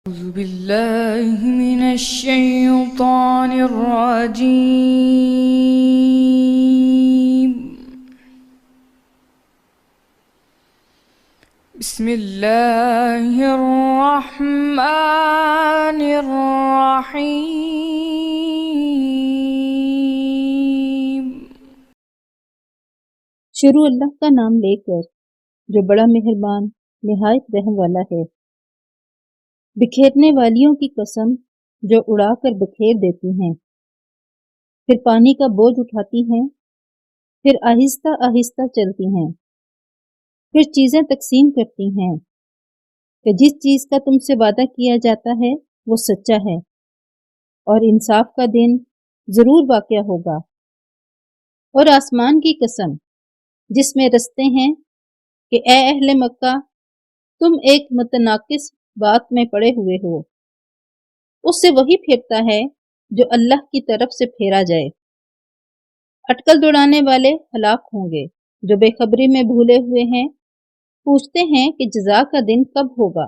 أعوذ بالله من الشيطان الرجيم. بسم الله الرحمن الرحيم. شروع اللہ کا نام لے کر جو بڑا مہربان نہایت رحم والا ہے۔ بکھیرنے والیوں کی قسم جو اڑا کر بکھیر دیتی ہیں، پھر پانی کا بوجھ اٹھاتی ہیں، پھر آہستہ آہستہ چلتی ہیں، پھر چیزیں تقسیم کرتی ہیں کہ جس چیز کا تم سے وعدہ کیا جاتا ہے وہ سچا ہے اور انصاف کا دن ضرور واقع ہوگا۔ اور آسمان کی قسم جس میں رستے ہیں کہ اے اہل مکہ، تم ایک متناقض بات میں پڑے ہوئے ہو، اس سے وہی پھیرتا ہے جو اللہ کی طرف سے پھیرا جائے۔ اٹکل دوڑانے والے ہلاک ہوں گے، جو بے خبری میں بھولے ہوئے ہیں پوچھتے ہیں کہ جزا کا دن کب ہوگا۔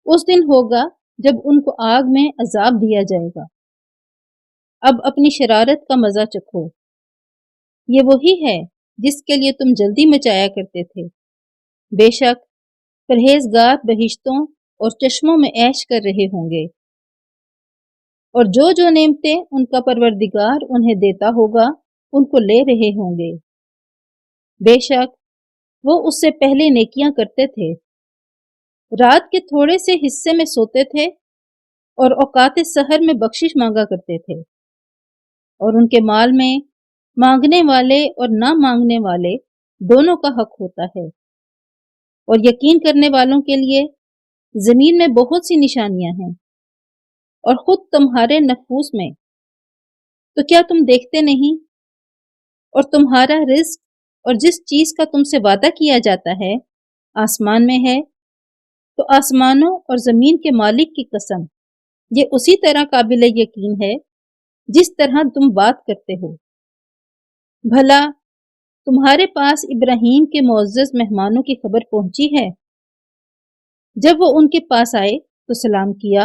اس دن ہوگا جب ان کو آگ میں عذاب دیا جائے گا۔ اب اپنی شرارت کا مزہ چکھو، یہ وہی ہے جس کے لیے تم جلدی مچایا کرتے تھے۔ بے شک پرہیزگار بہشتوں اور چشموں میں عیش کر رہے ہوں گے، اور جو نعمتیں ان کا پروردگار انہیں دیتا ہوگا ان کو لے رہے ہوں گے۔ بے شک وہ اس سے پہلے نیکیاں کرتے تھے، رات کے تھوڑے سے حصے میں سوتے تھے اور اوقات سحر میں بخشش مانگا کرتے تھے، اور ان کے مال میں مانگنے والے اور نہ مانگنے والے دونوں کا حق ہوتا ہے۔ اور یقین کرنے والوں کے لیے زمین میں بہت سی نشانیاں ہیں، اور خود تمہارے نفوس میں، تو کیا تم دیکھتے نہیں؟ اور تمہارا رزق اور جس چیز کا تم سے وعدہ کیا جاتا ہے آسمان میں ہے، تو آسمانوں اور زمین کے مالک کی قسم یہ اسی طرح قابل یقین ہے جس طرح تم بات کرتے ہو۔ بھلا تمہارے پاس ابراہیم کے معزز مہمانوں کی خبر پہنچی ہے؟ جب وہ ان کے پاس آئے تو سلام کیا،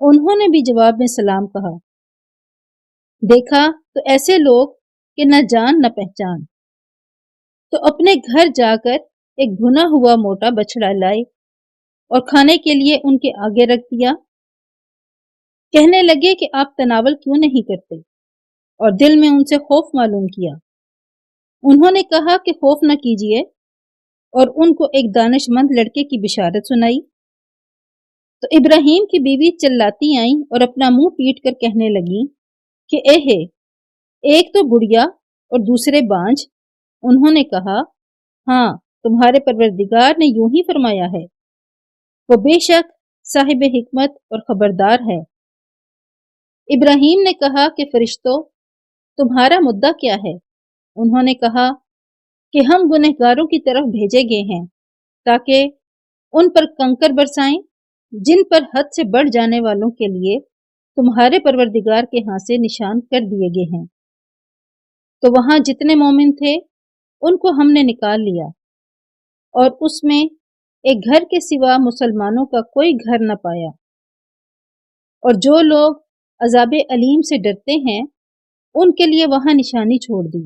انہوں نے بھی جواب میں سلام کہا۔ دیکھا تو ایسے لوگ کہ نہ جان نہ پہچان، تو اپنے گھر جا کر ایک بھنا ہوا موٹا بچڑا لائے اور کھانے کے لیے ان کے آگے رکھ دیا۔ کہنے لگے کہ آپ تناول کیوں نہیں کرتے؟ اور دل میں ان سے خوف معلوم کیا۔ انہوں نے کہا کہ خوف نہ کیجیے، اور ان کو ایک دانش مند لڑکے کی بشارت سنائی۔ تو ابراہیم کی بیوی چلاتی آئیں اور اپنا منہ پیٹ کر کہنے لگی کہ اے ہے، ایک تو بڑھیا اور دوسرے بانجھ۔ انہوں نے کہا، ہاں تمہارے پروردگار نے یوں ہی فرمایا ہے، وہ بے شک صاحب حکمت اور خبردار ہے۔ ابراہیم نے کہا کہ فرشتوں، تمہارا مدعا کیا ہے؟ انہوں نے کہا کہ ہم گنہگاروں کی طرف بھیجے گئے ہیں تاکہ ان پر کنکر برسائیں جن پر حد سے بڑھ جانے والوں کے لیے تمہارے پروردگار کے ہاں سے نشان کر دیے گئے ہیں۔ تو وہاں جتنے مومن تھے ان کو ہم نے نکال لیا، اور اس میں ایک گھر کے سوا مسلمانوں کا کوئی گھر نہ پایا۔ اور جو لوگ عذاب علیم سے ڈرتے ہیں ان کے لیے وہاں نشانی چھوڑ دی،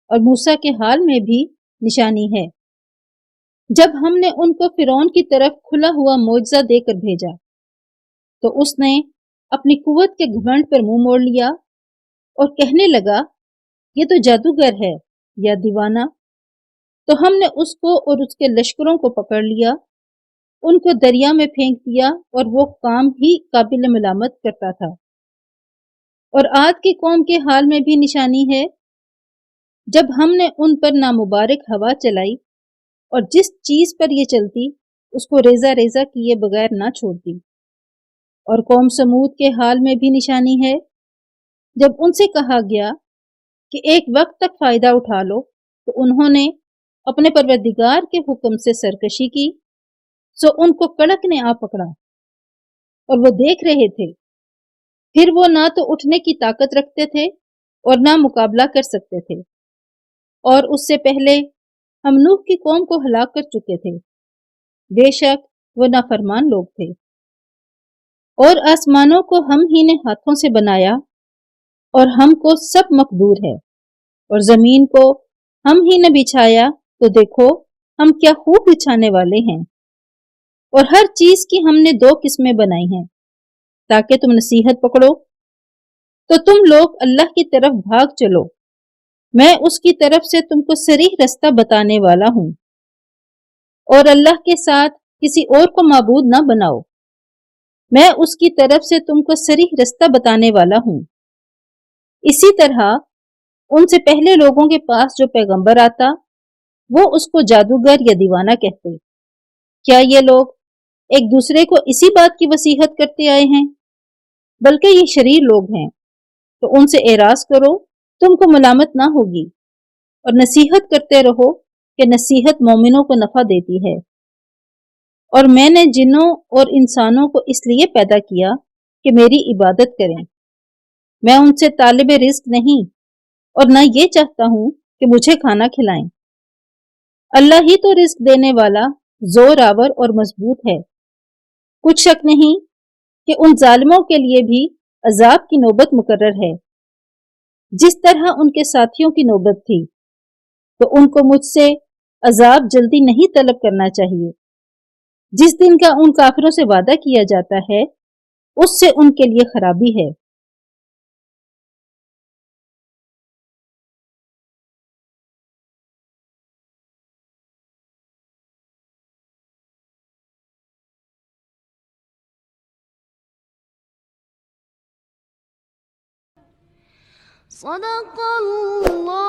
اور موسیٰ کے حال میں بھی نشانی ہے، جب ہم نے ان کو فرعون کی طرف کھلا ہوا معجزہ دے کر بھیجا تو اس نے اپنی قوت کے گھمنڈ پر منہ موڑ لیا اور کہنے لگا، یہ تو جادوگر ہے یا دیوانہ۔ تو ہم نے اس کو اور اس کے لشکروں کو پکڑ لیا، ان کو دریا میں پھینک دیا، اور وہ کام ہی قابل ملامت کرتا تھا۔ اور عاد کی قوم کے حال میں بھی نشانی ہے، جب ہم نے ان پر نامبارک ہوا چلائی اور جس چیز پر یہ چلتی اس کو ریزہ ریزہ کیے بغیر نہ چھوڑتی۔ اور قوم سمود کے حال میں بھی نشانی ہے، جب ان سے کہا گیا کہ ایک وقت تک فائدہ اٹھا لو تو انہوں نے اپنے پروردگار کے حکم سے سرکشی کی، سو ان کو کڑک نے آ پکڑا اور وہ دیکھ رہے تھے، پھر وہ نہ تو اٹھنے کی طاقت رکھتے تھے اور نہ مقابلہ کر سکتے تھے۔ اور اس سے پہلے ہم نوح کی قوم کو ہلاک کر چکے تھے۔ بے شک وہ نافرمان لوگ تھے۔ اور آسمانوں کو ہم ہی نے ہاتھوں سے بنایا اور ہم کو سب مقدور ہے، اور زمین کو ہم ہی نے بچھایا تو دیکھو ہم کیا خوب بچھانے والے ہیں۔ اور ہر چیز کی ہم نے 2 قسمیں بنائی ہیں تاکہ تم نصیحت پکڑو۔ تو تم لوگ اللہ کی طرف بھاگ چلو، میں اس کی طرف سے تم کو صریح رستہ بتانے والا ہوں، اور اللہ کے ساتھ کسی اور کو معبود نہ بناؤ، میں اس کی طرف سے تم کو صریح رستہ بتانے والا ہوں۔ اسی طرح ان سے پہلے لوگوں کے پاس جو پیغمبر آتا وہ اس کو جادوگر یا دیوانہ کہتے۔ کیا یہ لوگ ایک دوسرے کو اسی بات کی وصیحت کرتے آئے ہیں؟ بلکہ یہ شریر لوگ ہیں، تو ان سے اعراض کرو، تم کو ملامت نہ ہوگی، اور نصیحت کرتے رہو کہ نصیحت مومنوں کو نفع دیتی ہے۔ اور میں نے جنوں اور انسانوں کو اس لیے پیدا کیا کہ میری عبادت کریں، میں ان سے طالب رزق نہیں، اور نہ یہ چاہتا ہوں کہ مجھے کھانا کھلائیں۔ اللہ ہی تو رزق دینے والا، زور آور اور مضبوط ہے۔ کچھ شک نہیں کہ ان ظالموں کے لیے بھی عذاب کی نوبت مقرر ہے، جس طرح ان کے ساتھیوں کی نوبت تھی، تو ان کو مجھ سے عذاب جلدی نہیں طلب کرنا چاہیے۔ جس دن کا ان کافروں سے وعدہ کیا جاتا ہے اس سے ان کے لیے خرابی ہے۔ صدق اللہ